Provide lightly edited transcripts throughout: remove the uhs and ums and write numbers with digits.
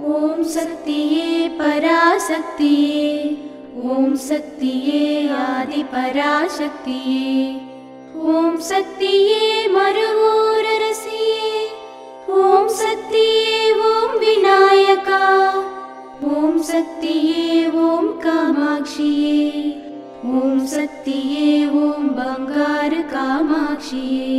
ओम शक्तिये पराशक्तिये, ओम शक्तिये आदि पराशक्तिये, ओम शक्तिये मरुवोररसिये, ओम शक्तिये ओम विनायका, ओम शक्तिये ओम कामाक्षिये, ओम शक्तिये ओम बंगार कामाक्षिये।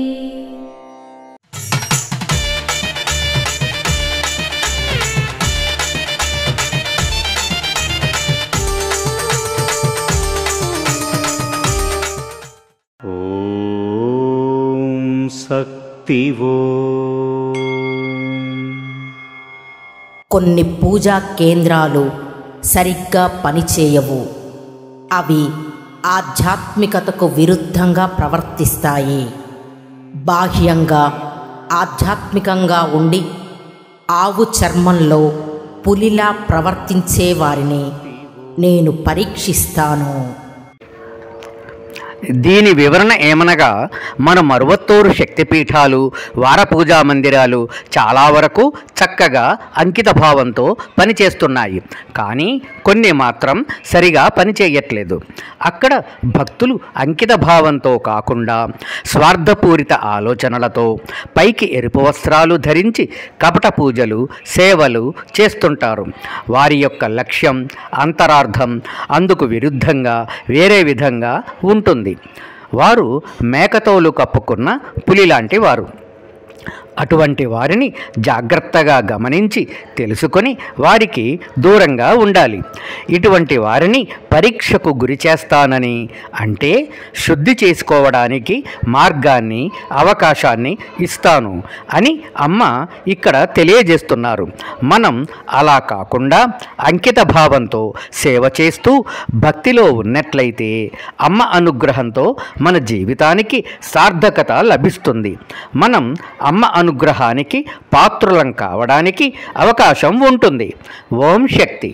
శక్తివో కొన్ని పూజా కేంద్రాలు సరిగ్గా పనిచేయవు. అవి ఆధ్యాత్మికతకు విరుద్ధంగా ప్రవర్తిస్తాయి. బాహ్యంగా ఆధ్యాత్మికంగా ఉండి ఆవు చర్మంలో పులిలా ప్రవర్తించే వారిని నేను పరీక్షిస్తాను. దీని వివరణ ఏమనగా, మన మరువత్తూరు శక్తిపీఠాలు, వారపూజా మందిరాలు చాలా వరకు చక్కగా అంకిత భావంతో పనిచేస్తున్నాయి. కానీ కొన్ని మాత్రం సరిగా పనిచేయట్లేదు. అక్కడ భక్తులు అంకిత భావంతో కాకుండా స్వార్థపూరిత ఆలోచనలతో పైకి ఎరుపు వస్త్రాలు ధరించి కపట పూజలు, సేవలు చేస్తుంటారు. వారి యొక్క లక్ష్యం, అంతరార్థం అందుకు విరుద్ధంగా వేరే విధంగా ఉంటుంది. వారు మేకతోలు కప్పుకున్న పులి లాంటి వారు. అటువంటి వారిని జాగ్రత్తగా గమనించి తెలుసుకొని వారికి దూరంగా ఉండాలి. ఇటువంటి వారిని పరీక్షకు గురి చేస్తానని, అంటే శుద్ధి చేసుకోవడానికి మార్గాన్ని, అవకాశాన్ని ఇస్తాను అని అమ్మ ఇక్కడ తెలియజేస్తున్నారు. మనం అలా కాకుండా అంకిత భావంతో సేవ చేస్తూ భక్తిలో ఉన్నట్లయితే అమ్మ అనుగ్రహంతో మన జీవితానికి సార్థకత లభిస్తుంది. మనం అమ్మ అనుగ్రహానికి పాత్రులం కావడానికి అవకాశం ఉంటుంది. ఓం శక్తి.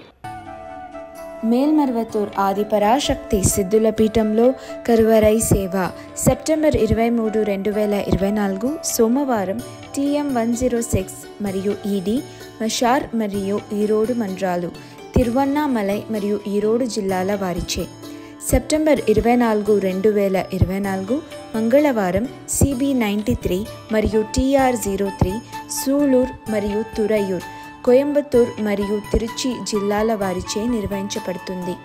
మేల్మరువత్తూర్ ఆది పరాశక్తి సిద్ధుల పీఠంలో కరువరై సేవ సెప్టెంబర్ 23, 2024 సోమవారం TM 106 మరియు ED మషార్ మరియు ఈరోడు మండలాలు, తిరువన్నామలై మరియు ఈరోడు జిల్లాల వారిచే. సెప్టెంబర్ 24, 2024 మంగళవారం CB 93 మరియు TR 03 సూళూర్ మరియు తురయూర్, కోయంబత్తూర్ మరియు తిరుచి జిల్లాల వారిచే నిర్వహించబడుతుంది.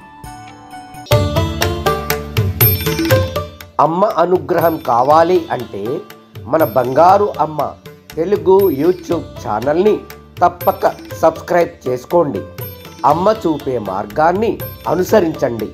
అమ్మ అనుగ్రహం కావాలి అంటే మన బంగారు అమ్మ తెలుగు యూట్యూబ్ ఛానల్ని తప్పక సబ్స్క్రైబ్ చేసుకోండి. అమ్మ చూపే మార్గాన్ని అనుసరించండి.